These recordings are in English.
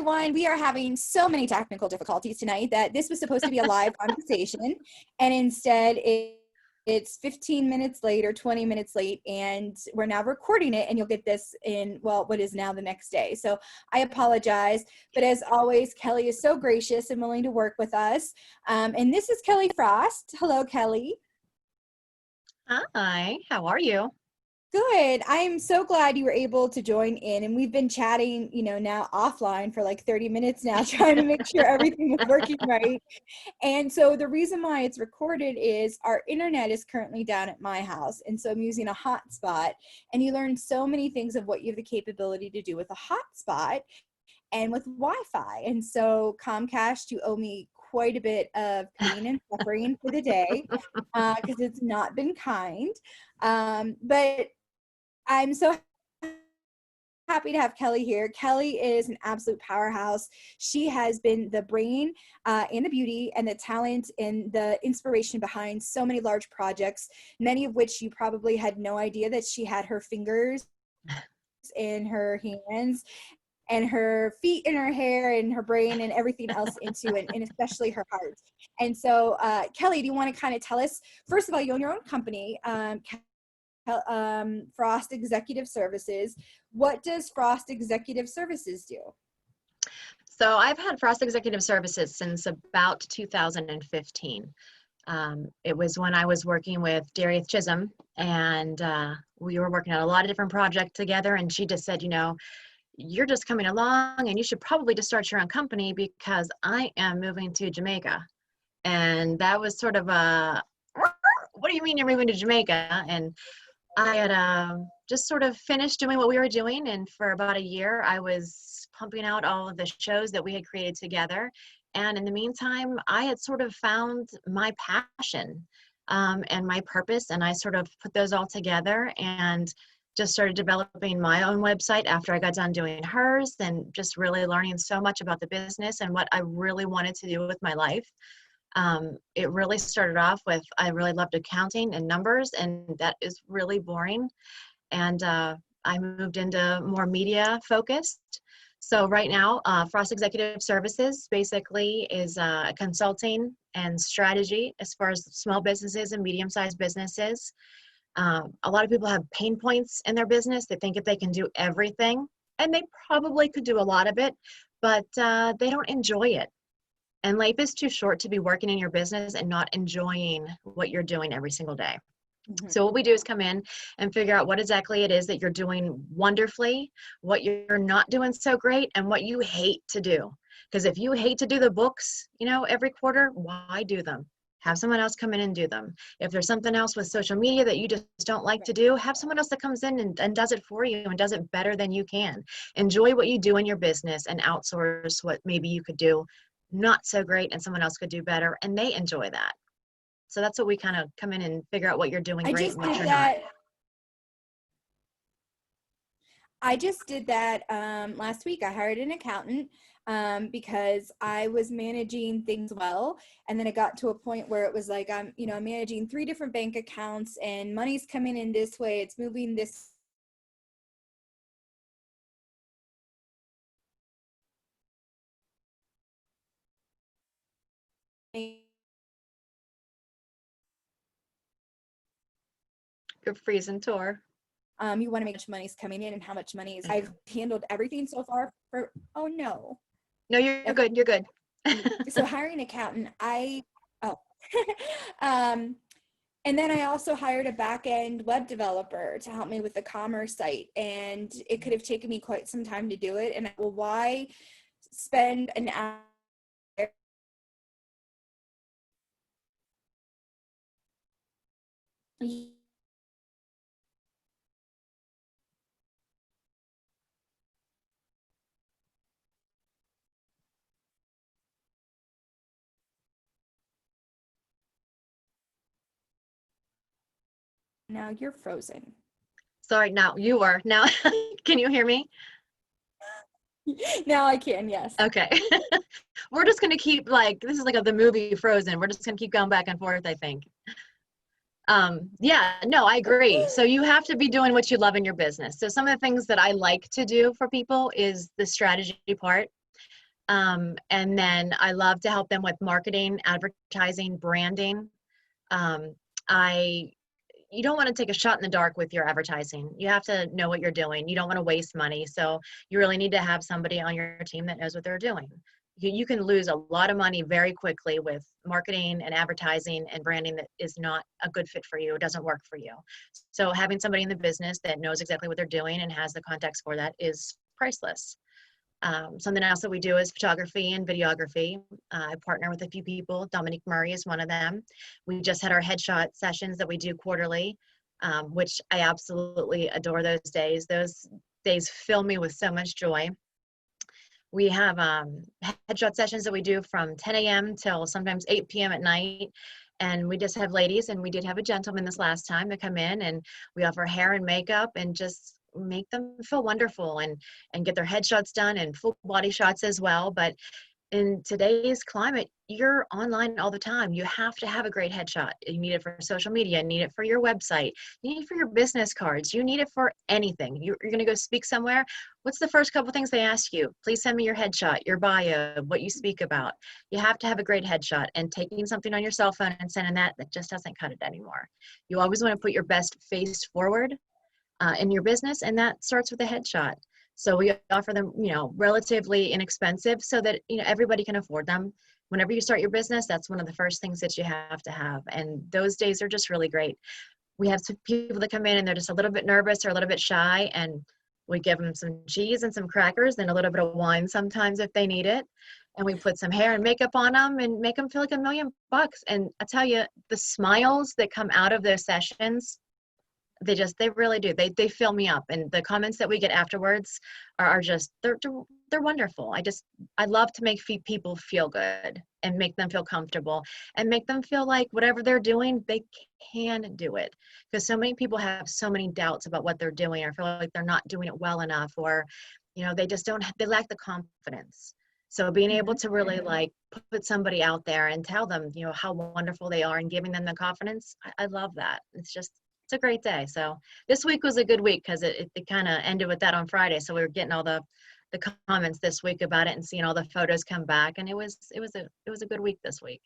everyone. We are having so many technical difficulties tonight that this was supposed to be a live conversation, and instead it's 15 minutes late or 20 minutes late, and we're now recording it, and you'll get this in, well, what is now the next day. So I apologize, but as always, Kelly is so gracious and willing to work with us. And this is Kelly Frost. Hello, Kelly. Hi, how are you? Good. I'm so glad you were able to join in, and we've been chatting, now offline for like 30 minutes now, trying to make sure everything was working right. And so the reason why it's recorded is our internet is currently down at my house, and so I'm using a hotspot, and you learn so many things of what you have the capability to do with a hotspot and with Wi-Fi. And so Comcast, you owe me quite a bit of pain and suffering for the day, because it's not been kind. But I'm so happy to have Kelly here. Kelly is an absolute powerhouse. She has been the brain and the beauty and the talent and the inspiration behind so many large projects, many of which you probably had no idea that she had her fingers in her hands and her feet and her hair and her brain and everything else into it, and especially her heart. And so, Kelly, do you want to kind of tell us, first of all, you own your own company, Frost Executive Services. What does Frost Executive Services do? So I've had Frost Executive Services since about 2015. It was when I was working with Darius Chisholm, and we were working on a lot of different projects together, and she just said, you're just coming along and you should probably just start your own company because I am moving to Jamaica. And that was sort of a, what do you mean you're moving to Jamaica? And I had just sort of finished doing what we were doing, and for about a year I was pumping out all of the shows that we had created together. And in the meantime, I had sort of found my passion and my purpose, and I sort of put those all together and just started developing my own website after I got done doing hers, and just really learning so much about the business and what I really wanted to do with my life. It really started off with, I really loved accounting and numbers, and that is really boring. And I moved into more media focused. So right now, Frost Executive Services basically is consulting and strategy as far as small businesses and medium-sized businesses. A lot of people have pain points in their business. They think if they can do everything, and they probably could do a lot of it, but they don't enjoy it. And life is too short to be working in your business and not enjoying what you're doing every single day. Mm-hmm. So what we do is come in and figure out what exactly it is that you're doing wonderfully, what you're not doing so great, and what you hate to do. Because if you hate to do the books, every quarter, why do them? Have someone else come in and do them. If there's something else with social media that you just don't like to do, have someone else that comes in and does it for you and does it better than you can. Enjoy what you do in your business and outsource what maybe you could do not so great and someone else could do better, and they enjoy that. So that's what we kind of come in and figure out what you're doing great and what you're not. I just did that last week. I hired an accountant because I was managing things well, and then it got to a point where it was like I'm managing 3 different bank accounts, and money's coming in this way, it's moving this. You're freezing, Tor. You want to make sure money's coming in and how much money is. I've handled everything so far for, oh no. No, you're good. You're good. So hiring an accountant, and then I also hired a back-end web developer to help me with the commerce site, and it could have taken me quite some time to do it. And well, why spend an hour? Now you're frozen. Sorry, now you are. Now, can you hear me? Now I can, yes. Okay. We're just going to keep this is like the movie Frozen. We're just going to keep going back and forth, I think. Yeah, no, I agree. So you have to be doing what you love in your business. So some of the things that I like to do for people is the strategy part. And then I love to help them with marketing, advertising, branding. Um, I you don't want to take a shot in the dark with your advertising. You have to know what you're doing. You don't want to waste money. So you really need to have somebody on your team that knows what they're doing. You can lose a lot of money very quickly with marketing and advertising and branding that is not a good fit for you. It doesn't work for you. So having somebody in the business that knows exactly what they're doing and has the context for that is priceless. Something else that we do is photography and videography. I partner with a few people. Dominique Murray is one of them. We just had our headshot sessions that we do quarterly, which I absolutely adore those days. Those days fill me with so much joy. We have headshot sessions that we do from 10 a.m. till sometimes 8 p.m. at night. And we just have ladies, and we did have a gentleman this last time to come in, and we offer hair and makeup and just make them feel wonderful and get their headshots done and full body shots as well. But in today's climate, you're online all the time. You have to have a great headshot. You need it for social media, you need it for your website, you need it for your business cards, you need it for anything. You're going to go speak somewhere. What's the first couple things they ask you? Please send me your headshot, your bio, what you speak about. You have to have a great headshot, and taking something on your cell phone and sending that just doesn't cut it anymore. You always want to put your best face forward in your business, and that starts with a headshot. So we offer them, relatively inexpensive so that, everybody can afford them. Whenever you start your business, that's one of the first things that you have to have. And those days are just really great. We have some people that come in and they're just a little bit nervous or a little bit shy, and we give them some cheese and some crackers and a little bit of wine sometimes if they need it. And we put some hair and makeup on them and make them feel like $1,000,000. And I tell you, the smiles that come out of those sessions, they really do. They fill me up, and the comments that we get afterwards are just, they're wonderful. I love to make people feel good and make them feel comfortable and make them feel like whatever they're doing, they can do it. Because so many people have so many doubts about what they're doing, or feel like they're not doing it well enough, or, they lack the confidence. So being able to really put somebody out there and tell them, how wonderful they are and giving them the confidence, I love that. It's a great day. So this week was a good week because it kind of ended with that on Friday. So we were getting all the comments this week about it and seeing all the photos come back, and it was a good week this week.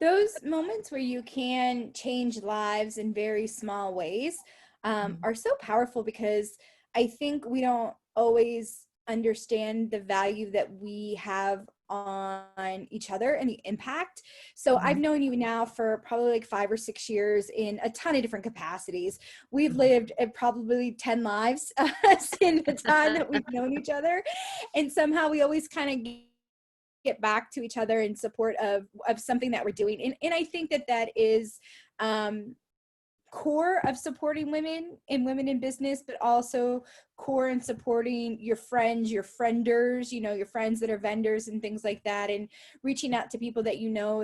Those moments where you can change lives in very small ways are so powerful, because I think we don't always understand the value that we have on each other and the impact. So I've known you now for probably like 5 or 6 years in a ton of different capacities. We've lived probably 10 lives in the time that we've known each other. And somehow we always kind of get back to each other in support of something that we're doing. And I think that is core of supporting women in business, but also core in supporting your friends, your frienders, your friends that are vendors and things like that, and reaching out to people that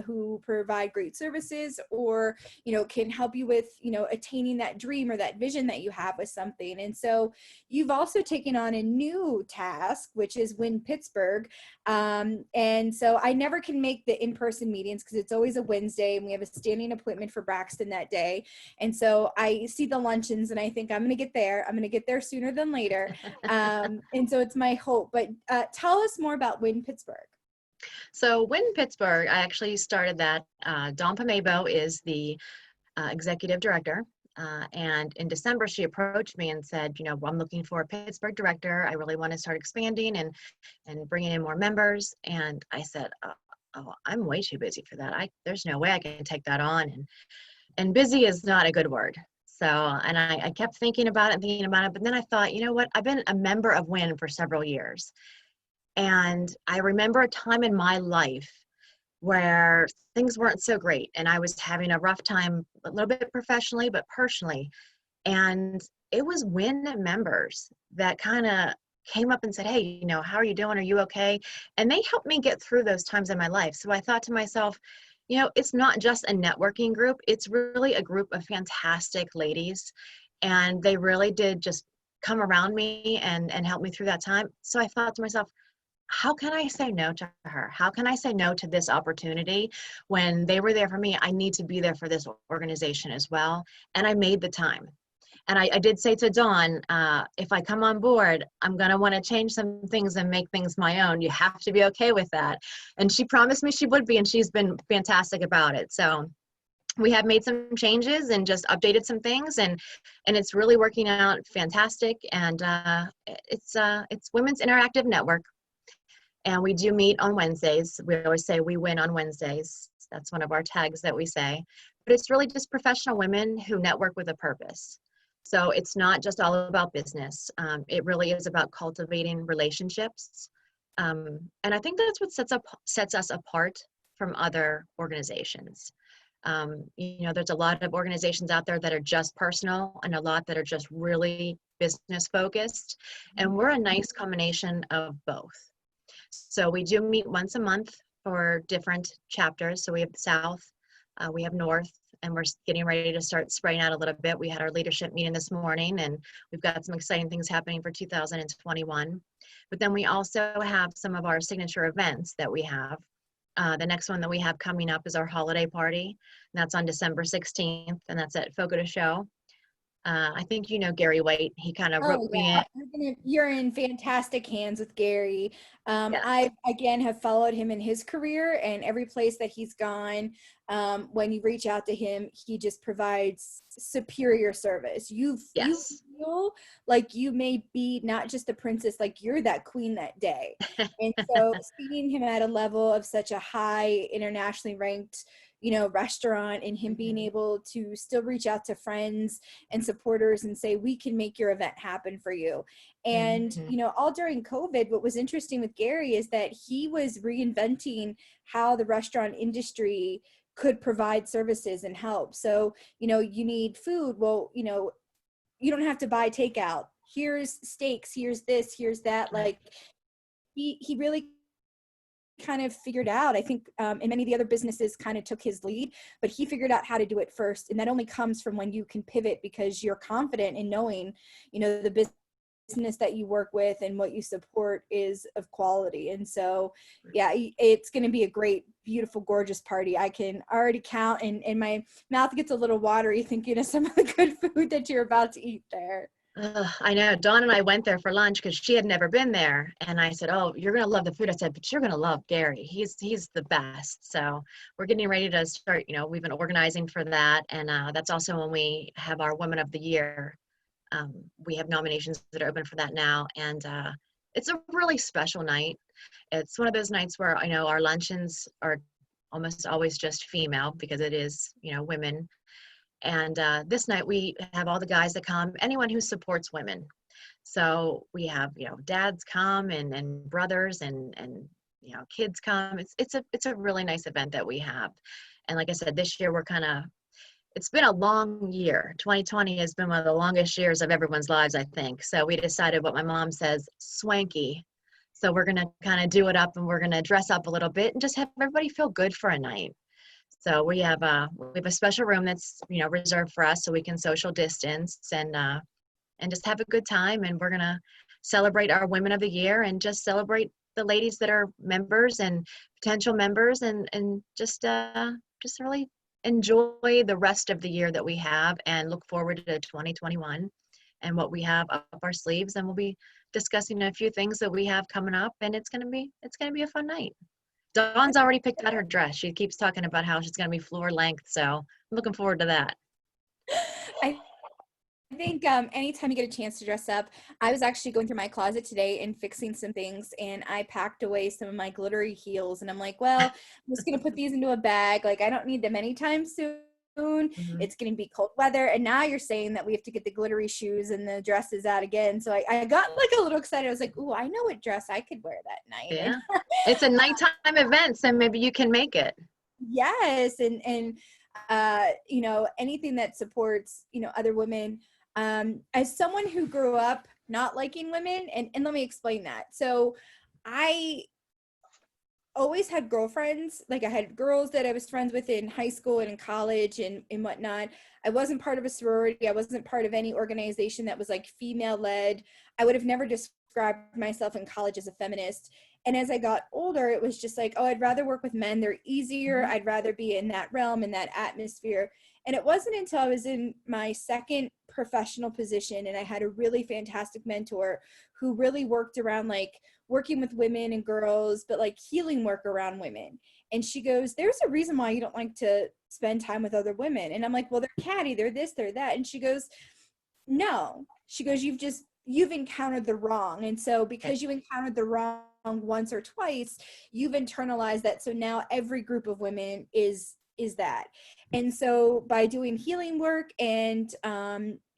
who provide great services, or can help you with attaining that dream or that vision that you have with something. And so you've also taken on a new task, which is WIN Pittsburgh. And so I never can make the in-person meetings because it's always a Wednesday, and we have a standing appointment for Braxton that day. And so I see the luncheons and I think I'm going to get there sooner than later. And so it's my hope. But tell us more about WIN Pittsburgh. So WIN Pittsburgh, I actually started that. Dawn Pomebo is the executive director. And in December, she approached me and said, I'm looking for a Pittsburgh director. I really want to start expanding and bringing in more members. And I said, oh, I'm way too busy for that. There's no way I can take that on. And busy is not a good word. So, and I kept thinking about it, but then I thought, you know what? I've been a member of WIN for several years. And I remember a time in my life where things weren't so great, and I was having a rough time, a little bit professionally, but personally. And it was WIN members that kind of came up and said, hey, how are you doing? Are you okay? And they helped me get through those times in my life. So I thought to myself, it's not just a networking group. It's really a group of fantastic ladies. And they really did just come around me and help me through that time. So I thought to myself, how can I say no to her? How can I say no to this opportunity when they were there for me? I need to be there for this organization as well. And I made the time. And I did say to Dawn, if I come on board, I'm going to want to change some things and make things my own. You have to be okay with that. And she promised me she would be, and she's been fantastic about it. So we have made some changes and just updated some things, and it's really working out fantastic. And it's Women's Interactive Network, and we do meet on Wednesdays. We always say we win on Wednesdays. That's one of our tags that we say. But it's really just professional women who network with a purpose. So it's not just all about business. It really is about cultivating relationships. And I think that's what sets us apart from other organizations. There's a lot of organizations out there that are just personal and a lot that are just really business focused. And we're a nice combination of both. So we do meet once a month for different chapters. So we have South, we have North, and we're getting ready to start spreading out a little bit. We had our leadership meeting this morning, and we've got some exciting things happening for 2021. But then we also have some of our signature events that we have. The next one that we have coming up is our holiday party, and that's on December 16th, and that's at Fogo de Chão. I think you know Gary White. He kind of wrote me in. You're in fantastic hands with Gary. Yes. I, again, have followed him in his career, and every place that he's gone, when you reach out to him, he just provides superior service. You feel like you may be not just the princess, like you're that queen that day. And so seeing him at a level of such a high, internationally ranked restaurant, and him being able to still reach out to friends and supporters and say, we can make your event happen for you. And, all during COVID, what was interesting with Gary is that he was reinventing how the restaurant industry could provide services and help. So, you need food. Well, you don't have to buy takeout. Here's steaks, here's this, here's that. Like he really kind of figured out, I think, and many of the other businesses kind of took his lead, but he figured out how to do it first. And that only comes from when you can pivot, because you're confident in knowing, the business that you work with and what you support is of quality. And so, yeah, it's going to be a great, beautiful, gorgeous party. I can already count, and my mouth gets a little watery thinking of some of the good food that you're about to eat there. I know. Dawn and I went there for lunch because she had never been there. And I said, oh, you're going to love the food. I said, but you're going to love Gary. He's the best. So we're getting ready to start, we've been organizing for that. And that's also when we have our Women of the Year. We have nominations that are open for that now. And it's a really special night. It's one of those nights where, our luncheons are almost always just female, because it is, women. And this night we have all the guys that come, anyone who supports women. So we have, dads come and brothers and kids come. It's a really nice event that we have. And like I said, this year it's been a long year. 2020 has been one of the longest years of everyone's lives, I think. So we decided what my mom says, swanky. So we're going to kind of do it up, and we're going to dress up a little bit and just have everybody feel good for a night. So we have a special room that's reserved for us, so we can social distance and just have a good time. And we're gonna celebrate our Women of the Year and just celebrate the ladies that are members and potential members, and just really enjoy the rest of the year that we have, and look forward to 2021 and what we have up our sleeves. And we'll be discussing a few things that we have coming up, and it's gonna be a fun night. Dawn's already picked out her dress. She keeps talking about how she's going to be floor length. So I'm looking forward to that. I think anytime you get a chance to dress up, I was actually going through my closet today and fixing some things, and I packed away some of my glittery heels, and I'm like, well, I'm just going to put these into a bag. Like, I don't need them anytime soon. It's going to be cold weather. And now you're saying that we have to get the glittery shoes and the dresses out again. So I got like a little excited. I was like, ooh, I know what dress I could wear that night. Yeah. It's a nighttime event, so maybe you can make it. Yes. And anything that supports, other women. As someone who grew up not liking women, and let me explain that. So I always had girlfriends. Like, I had girls that I was friends with in high school and in college and whatnot. I wasn't part of a sorority. I wasn't part of any organization that was like female led. I would have never described myself in college as a feminist. And as I got older, it was just like, oh, I'd rather work with men. They're easier. I'd rather be in that realm, in that atmosphere. And it wasn't until I was in my second professional position and I had a really fantastic mentor who really worked around like working with women and girls, but like healing work around women. And she goes, there's a reason why you don't like to spend time with other women. And I'm like, well, they're catty, they're this, they're that. And she goes, no. She goes, you've encountered the wrong. And so because you encountered the wrong once or twice, you've internalized that. So now every group of women is that. And so by doing healing work, and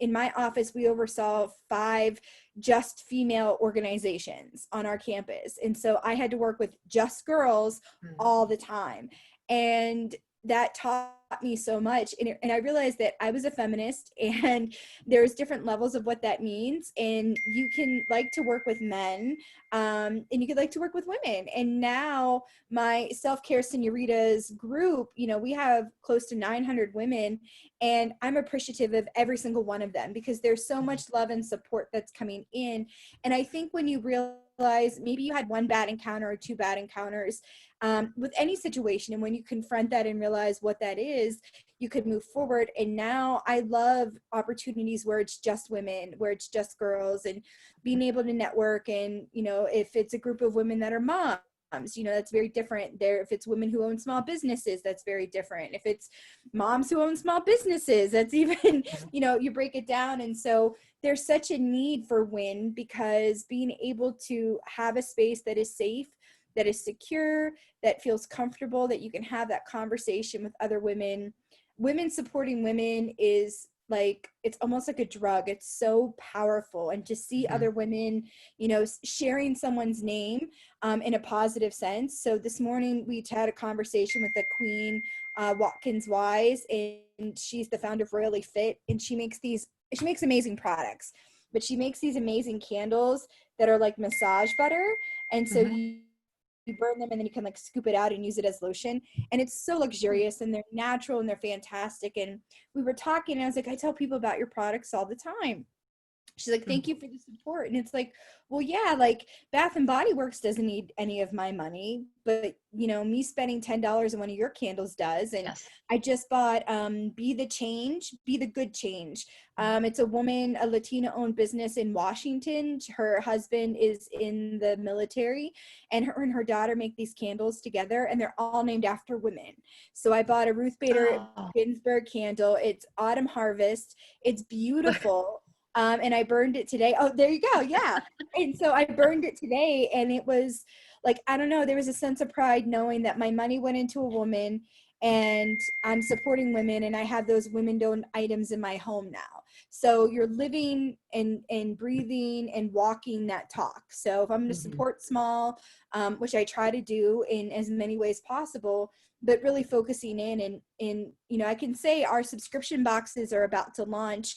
in my office, we oversaw 5 just female organizations on our campus. And so I had to work with just girls all the time. And that taught me so much. And I realized that I was a feminist, and there's different levels of what that means. And you can like to work with men, and you could like to work with women. And now my self-care senoritas group, you know, we have close to 900 women, and I'm appreciative of every single one of them because there's so much love and support that's coming in. And I think when you realize maybe you had 1 bad encounter or 2 bad encounters, with any situation, and when you confront that and realize what that is, you could move forward. And now I love opportunities where it's just women, where it's just girls, and being able to network. And, you know, if it's a group of women that are moms, you know, that's very different there. If it's women who own small businesses, that's very different. If it's moms who own small businesses, that's even, you know, you break it down. And so there's such a need for WIN, because being able to have a space that is safe, that is secure, that feels comfortable, that you can have that conversation with other women. Women supporting women is like, it's almost like a drug. It's so powerful. And to see other women, you know, sharing someone's name in a positive sense. So this morning we had a conversation with the Queen Watkins Wise, and she's the founder of Royally Fit, and she makes amazing products, but she makes these amazing candles that are like massage butter. And so you burn them and then you can like scoop it out and use it as lotion. And it's so luxurious, and they're natural and they're fantastic. And we were talking, and I was like, I tell people about your products all the time. She's like, thank you for the support. And it's like, well, yeah, like Bath and Body Works doesn't need any of my money, but you know, me spending $10 on one of your candles does. And I just bought Be the Change, Be the Good Change. It's a woman, a Latina owned business in Washington. Her husband is in the military, and her daughter make these candles together, and they're all named after women. So I bought a Ruth Bader Ginsburg candle. It's Autumn Harvest. It's beautiful. And I burned it today. Oh, there you go. Yeah. And so I burned it today, and it was like, I don't know, there was a sense of pride knowing that my money went into a woman, and I'm supporting women, and I have those women-owned items in my home now. So you're living and breathing and walking that talk. So if I'm going to support small, which I try to do in as many ways possible, but really focusing in, you know, I can say our subscription boxes are about to launch,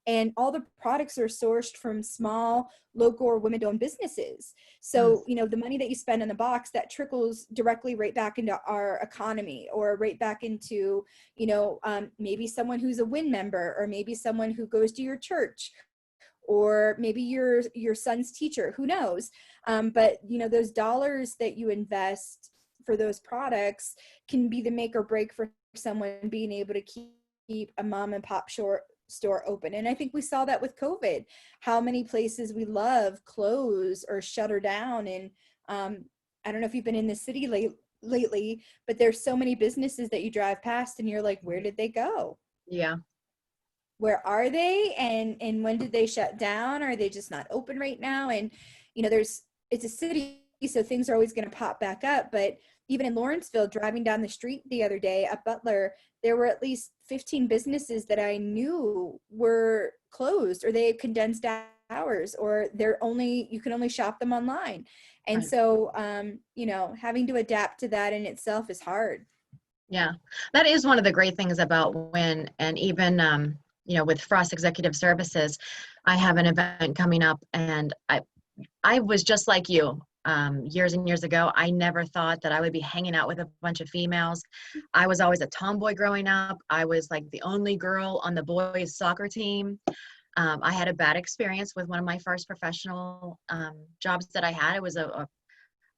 and all the products are sourced from small, local, or women-owned businesses. So, you know, the money that you spend in the box, that trickles directly right back into our economy, or right back into, you know, maybe someone who's a WIN member, or maybe someone who goes to your church, or maybe your son's teacher, who knows? But, you know, those dollars that you invest for those products can be the make or break for someone being able to keep a mom and pop store open. And I think we saw that with COVID, how many places we love close or shutter down. And I don't know if you've been in the city lately, but there's so many businesses that you drive past and you're like, where did they go? Yeah. Where are they? And when did they shut down? Are they just not open right now? And, you know, it's a city, so things are always going to pop back up. But even in Lawrenceville, driving down the street the other day at Butler, there were at least 15 businesses that I knew were closed, or they had condensed hours, or you can only shop them online. And so, you know, having to adapt to that in itself is hard. Yeah, that is one of the great things about WIN. And even, you know, with Frost Executive Services, I have an event coming up, and I was just like you. Years and years ago, I never thought that I would be hanging out with a bunch of females. I was always a tomboy growing up. I was like the only girl on the boys' soccer team. I had a bad experience with one of my first professional jobs that I had. It was a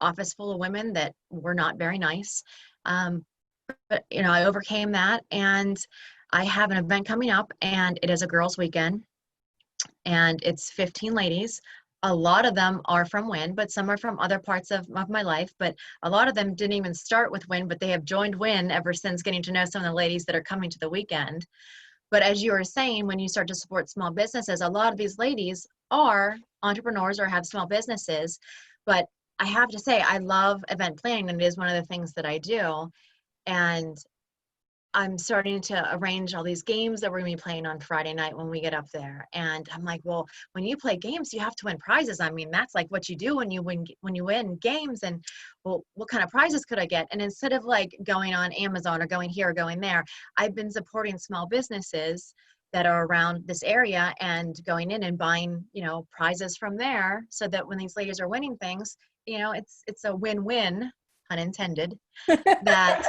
office full of women that were not very nice. But I overcame that, and I have an event coming up, and it is a girls' weekend, and it's 15 ladies. A lot of them are from WIN, but some are from other parts of my life. But a lot of them didn't even start with WIN, but they have joined WIN ever since getting to know some of the ladies that are coming to the weekend. But as you were saying, when you start to support small businesses, a lot of these ladies are entrepreneurs or have small businesses. But I have to say, I love event planning, and it is one of the things that I do. And I'm starting to arrange all these games that we're going to be playing on Friday night when we get up there. And I'm like, well, when you play games, you have to win prizes. I mean, that's like what you do when you win games. And well, what kind of prizes could I get? And instead of like going on Amazon or going here or going there, I've been supporting small businesses that are around this area and going in and buying, prizes from there, so that when these ladies are winning things, it's a win-win, pun intended, that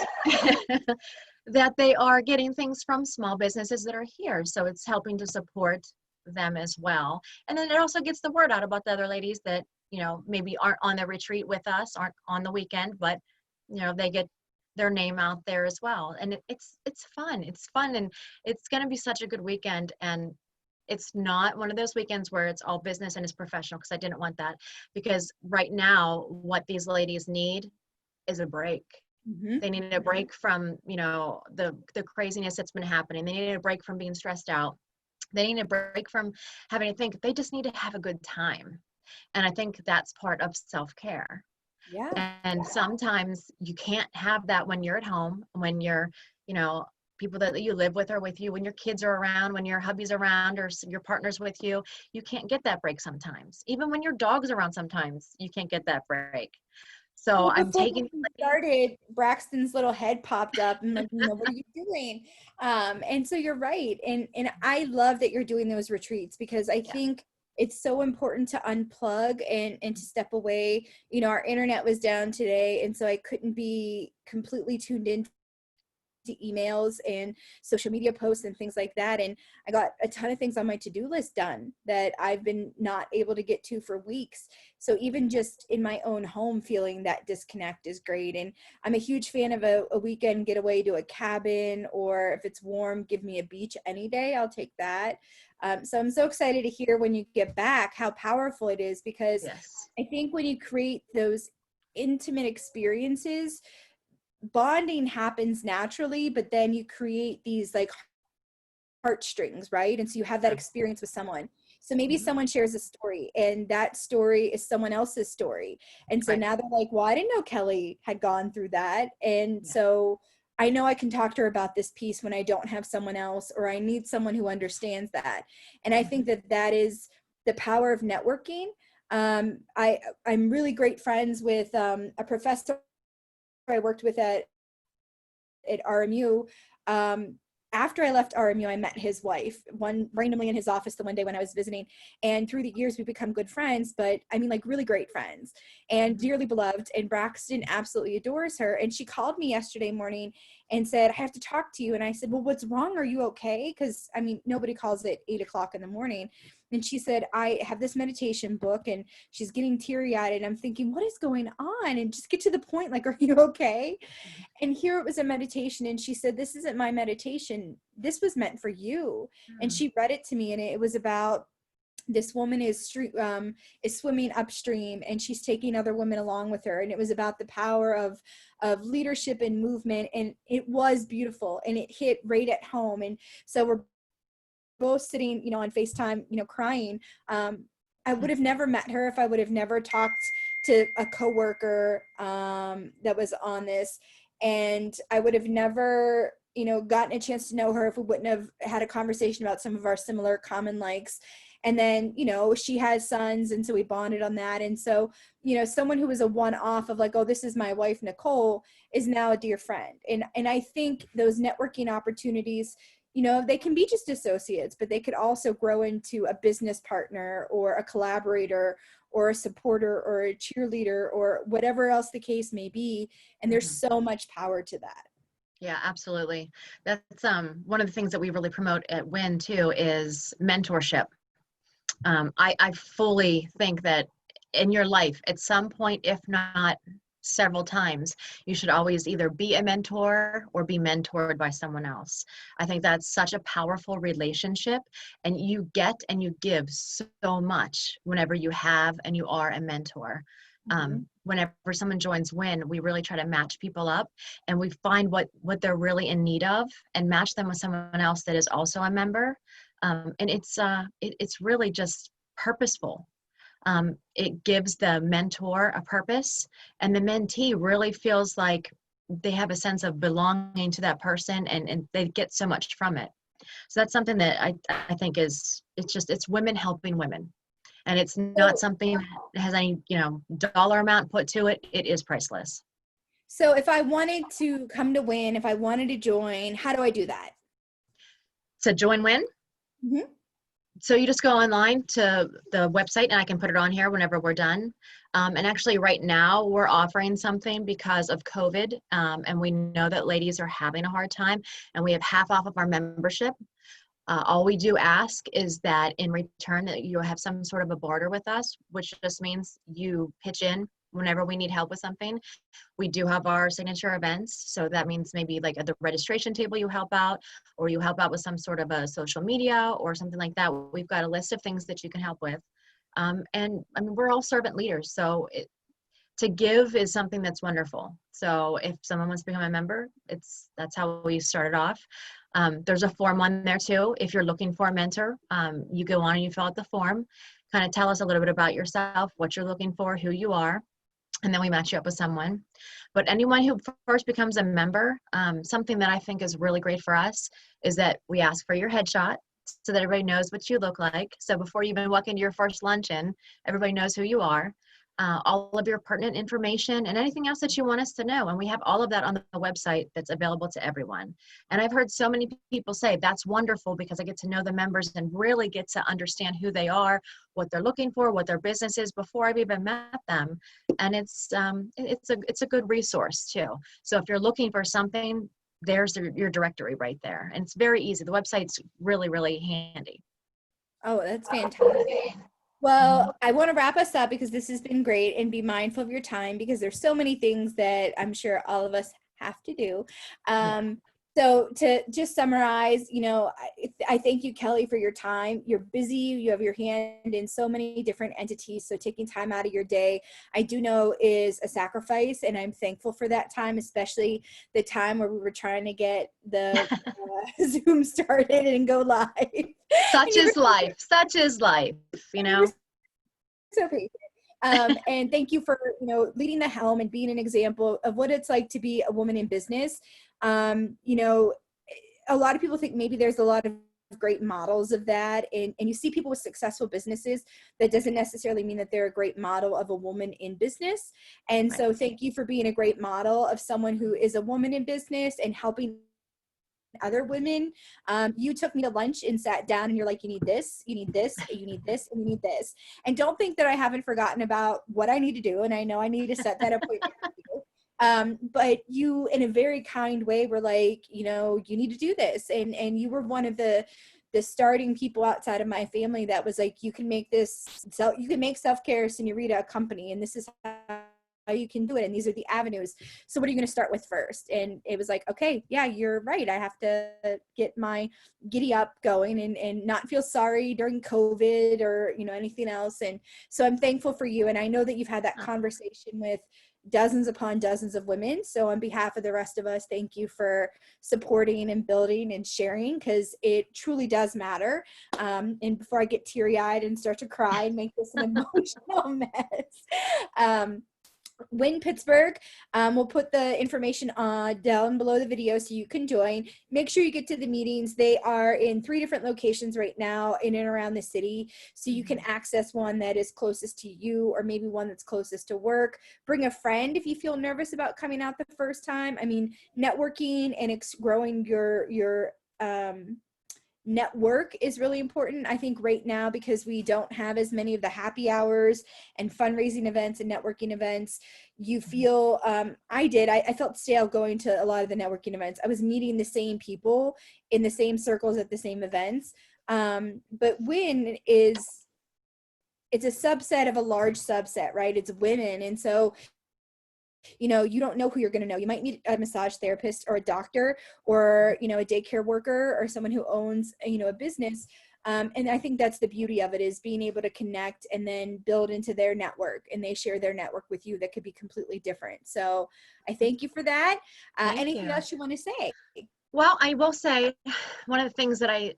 that they are getting things from small businesses that are here. So it's helping to support them as well. And then it also gets the word out about the other ladies that, maybe aren't on the retreat with us, aren't on the weekend, but, they get their name out there as well. And it's fun. It's fun. And it's going to be such a good weekend. And it's not one of those weekends where it's all business and it's professional, because I didn't want that. Because right now, what these ladies need is a break. Mm-hmm. They need a break from, the craziness that's been happening. They need a break from being stressed out. They need a break from having to think. They just need to have a good time. And I think that's part of self-care. Yeah. And sometimes you can't have that when you're at home, when you're, people that you live with are with you, when your kids are around, when your hubby's around, or your partner's with you. You can't get that break sometimes. Even when your dog's around, sometimes you can't get that break. So Well, I'm before taking. we started, Braxton's little head popped up and like, what are you doing? And so you're right. And I love that you're doing those retreats, because I think it's so important to unplug and to step away. Our internet was down today, and so I couldn't be completely tuned in to emails and social media posts and things like that. And I got a ton of things on my to-do list done that I've been not able to get to for weeks. So even just in my own home, feeling that disconnect is great. And I'm a huge fan of a weekend getaway to a cabin, or if it's warm, give me a beach any day. I'll take that. So I'm so excited to hear when you get back how powerful it is, because Yes. I think when you create those intimate experiences, bonding happens naturally, but then you create these like heartstrings, right? And so you have that experience with someone. So maybe someone shares a story, and that story is someone else's story. And so now they're like, well, I didn't know Kelly had gone through that. And so I know I can talk to her about this piece when I don't have someone else, or I need someone who understands that. And I think that that is the power of networking. I'm really great friends with a professor I worked with at RMU. After I left RMU, I met his wife randomly in his office the one day when I was visiting. And through the years, we've become good friends, but I mean, like really great friends and dearly beloved. And Braxton absolutely adores her. And she called me yesterday morning and said, I have to talk to you. And I said, well, what's wrong? Are you okay? Because I mean, nobody calls at 8 o'clock in the morning. And she said, I have this meditation book, and she's getting teary-eyed. And I'm thinking, what is going on? And just get to the point. Like, are you okay? And here it was a meditation, and she said, this isn't my meditation. This was meant for you. And she read it to me, and it was about this woman is swimming upstream, and she's taking other women along with her. And it was about the power of leadership and movement. And it was beautiful, and it hit right at home. And so we're both sitting, on FaceTime, crying. I would have never met her if I would have never talked to a coworker that was on this. And I would have never, gotten a chance to know her if we wouldn't have had a conversation about some of our similar common likes. And then, she has sons, and so we bonded on that. And so, someone who was a one-off of like, oh, this is my wife, Nicole, is now a dear friend. And I think those networking opportunities, they can be just associates, but they could also grow into a business partner or a collaborator or a supporter or a cheerleader or whatever else the case may be. And there's so much power to that. Yeah, absolutely. That's one of the things that we really promote at WIN too, is mentorship. I fully think that in your life, at some point, if not several times, you should always either be a mentor or be mentored by someone else. I think that's such a powerful relationship, and you get and you give so much whenever you have and you are a mentor. Whenever someone joins WIN, we really try to match people up, and we find what they're really in need of and match them with someone else that is also a member. And it's really just purposeful. It gives the mentor a purpose, and the mentee really feels like they have a sense of belonging to that person, and they get so much from it. So that's something that I think it's women helping women. And it's not something that has any, dollar amount put to it. It is priceless. So if I wanted to come to WIN, if I wanted to join, how do I do that? So join WIN. Mm-hmm. So you just go online to the website, and I can put it on here whenever we're done. And actually right now we're offering something because of COVID. And we know that ladies are having a hard time, and we have half off of our membership. All we do ask is that in return that you have some sort of a barter with us, which just means you pitch in whenever we need help with something. We do have our signature events. So that means maybe like at the registration table you help out, or you help out with some sort of a social media or something like that. We've got a list of things that you can help with. And I mean, we're all servant leaders. So to give is something that's wonderful. So if someone wants to become a member, that's how we started off. There's a form on there too. If you're looking for a mentor, you go on and you fill out the form, kind of tell us a little bit about yourself, what you're looking for, who you are, and then we match you up with someone. But anyone who first becomes a member, something that I think is really great for us is that we ask for your headshot so that everybody knows what you look like. So before you even walk into your first luncheon, everybody knows who you are. All of your pertinent information and anything else that you want us to know. And we have all of that on the website that's available to everyone. And I've heard so many people say that's wonderful because I get to know the members and really get to understand who they are, what they're looking for, what their business is before I've even met them. And it's a good resource too. So if you're looking for something, there's your directory right there. And it's very easy. The website's really, really handy. Oh, that's fantastic. Well, I want to wrap us up because this has been great, and be mindful of your time because there's so many things that I'm sure all of us have to do. So to just summarize, I thank you, Kelly, for your time. You're busy. You have your hand in so many different entities. So taking time out of your day, I do know is a sacrifice, and I'm thankful for that time, especially the time where we were trying to get the Zoom started and go live. Such is life. Such is life, So patient. And thank you for, leading the helm and being an example of what it's like to be a woman in business. A lot of people think maybe there's a lot of great models of that. And you see people with successful businesses. That doesn't necessarily mean that they're a great model of a woman in business. And so thank you for being a great model of someone who is a woman in business and helping other women. You took me to lunch and sat down and you're like, you need this, you need this, you need this, and you need this. And don't think that I haven't forgotten about what I need to do. And I know I need to set that appointment with you. But you, in a very kind way, were like, you need to do this. And you were one of the starting people outside of my family that was like, you can make self-care senorita a company, and this is how you can do it, and these are the avenues. So what are you going to start with first? And it was like, okay, yeah, you're right. I have to get my giddy up going and not feel sorry during COVID or, anything else. And so I'm thankful for you. And I know that you've had that conversation with dozens upon dozens of women. So on behalf of the rest of us, thank you for supporting and building and sharing, because it truly does matter. And before I get teary-eyed and start to cry and make this an emotional mess, WIN Pittsburgh. We'll put the information down below the video so you can join. Make sure you get to the meetings. They are in 3 different locations right now in and around the city. So you can access one that is closest to you, or maybe one that's closest to work. Bring a friend if you feel nervous about coming out the first time. I mean, networking and growing your network is really important, I think, right now, because we don't have as many of the happy hours and fundraising events and networking events. You feel, I felt stale going to a lot of the networking events. I was meeting the same people in the same circles at the same events. But WIN is it's a subset of a large subset, right? It's women. And so, you know, you don't know who you're going to know. You might meet a massage therapist or a doctor or, you know, a daycare worker or someone who owns, you know, a business. And I think that's the beauty of it, is being able to connect and then build into their network, and they share their network with you that could be completely different. So I thank you for that. Thank Anything you. else you want to say? Well, I will say one of the things that I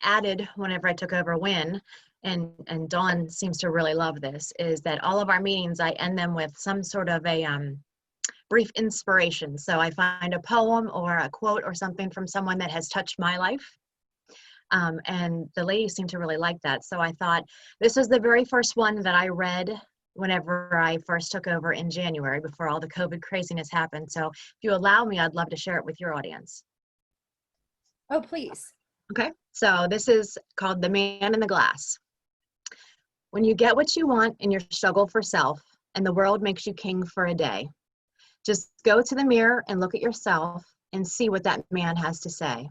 added whenever I took over WIN, and Dawn seems to really love this, is that all of our meetings, I end them with some sort of a brief inspiration. So I find a poem or a quote or something from someone that has touched my life. And the ladies seem to really like that. So I thought this was the very first one that I read whenever I first took over in January, before all the COVID craziness happened. So if you allow me, I'd love to share it with your audience. Oh, please. Okay, so this is called The Man in the Glass. When you get what you want in your struggle for self, and the world makes you king for a day, just go to the mirror and look at yourself and see what that man has to say.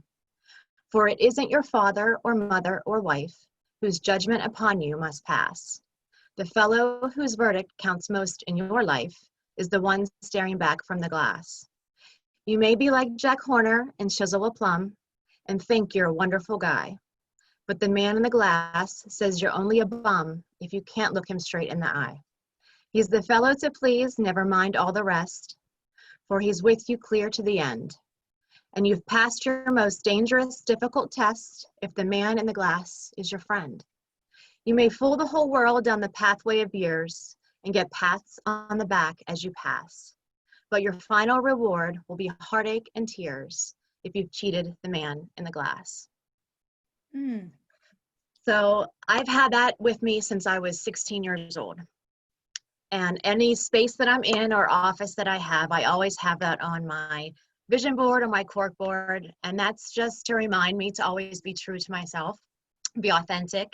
For it isn't your father or mother or wife whose judgment upon you must pass. The fellow whose verdict counts most in your life is the one staring back from the glass. You may be like Jack Horner and chisel a plum and think you're a wonderful guy, but the man in the glass says you're only a bum if you can't look him straight in the eye. He's the fellow to please, never mind all the rest, for he's with you clear to the end. And you've passed your most dangerous, difficult test if the man in the glass is your friend. You may fool the whole world down the pathway of years and get pats on the back as you pass, but your final reward will be heartache and tears if you've cheated the man in the glass. So I've had that with me since I was 16 years old. And any space that I'm in or office that I have, I always have that on my vision board or my cork board. And that's just to remind me to always be true to myself, be authentic.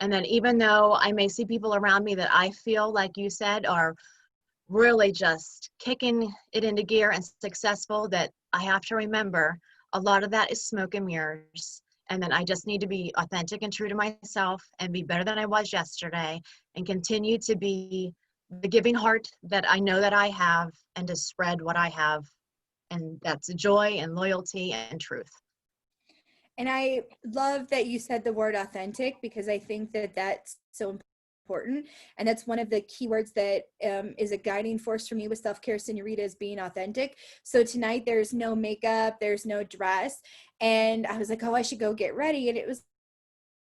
And then even though I may see people around me that I feel, like you said, are really just kicking it into gear and successful, that I have to remember a lot of that is smoke and mirrors. And then I just need to be authentic and true to myself and be better than I was yesterday, and continue to be the giving heart that I know that I have, and to spread what I have. And that's joy and loyalty and truth. And I love that you said the word authentic, because I think that that's so important. And that's one of the keywords that is a guiding force for me with self-care senorita, is being authentic. So tonight there's no makeup, there's no dress. And I was like, oh, I should go get ready. And it was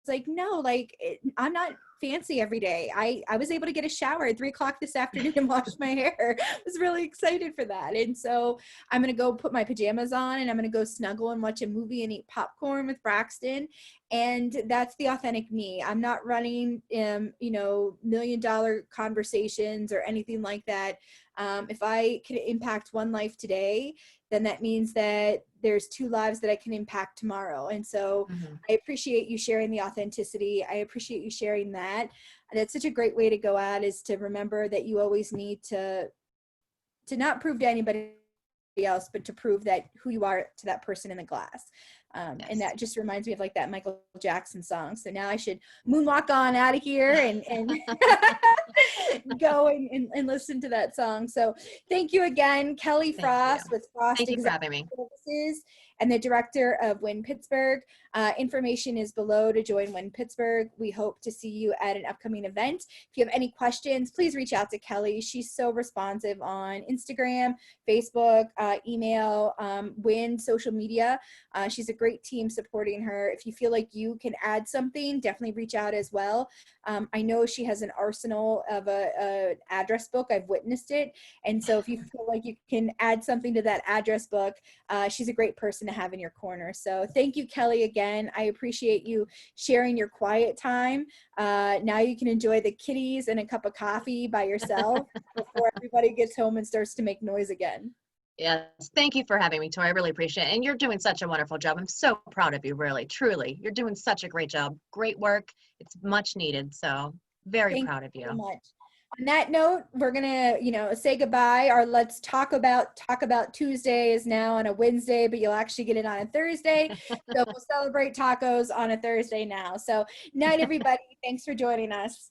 like, no, like I'm not fancy every day. I was able to get a shower at 3:00 this afternoon and wash my hair. I was really excited for that. And so I'm going to go put my pajamas on, and I'm going to go snuggle and watch a movie and eat popcorn with Braxton. And that's the authentic me. I'm not running, you know, $1 million conversations or anything like that. If I can impact one life today, then that means that there's 2 lives that I can impact tomorrow. And so I appreciate you sharing the authenticity. I appreciate you sharing that. And that's such a great way to go at, is to remember that you always need to not prove to anybody else, but to prove that who you are to that person in the glass. Yes. And that just reminds me of like that Michael Jackson song. So now I should moonwalk on out of here and go and listen to that song. So thank you again, Kelly Frost with Frost Executive Services and the director of WIN Pittsburgh. Information is below to join WIN Pittsburgh. We hope to see you at an upcoming event. If you have any questions, please reach out to Kelly. She's so responsive on Instagram, Facebook, email, WIN, social media. She's a great team supporting her. If you feel like you can add something, definitely reach out as well. I know she has an arsenal of an address book. I've witnessed it. And so if you feel like you can add something to that address book, she's a great person to have in your corner. So thank you, Kelly, again. I appreciate you sharing your quiet time. Now you can enjoy the kitties and a cup of coffee by yourself before everybody gets home and starts to make noise again. Yes, thank you for having me, Tori. I really appreciate it. And you're doing such a wonderful job. I'm so proud of you, really, truly. You're doing such a great job. Great work. It's much needed. So very proud of you. Thank you so much. On that note, we're gonna, say goodbye. Our Let's Talk About Tuesday is now on a Wednesday, but you'll actually get it on a Thursday. So we'll celebrate tacos on a Thursday now. So night, everybody. Thanks for joining us.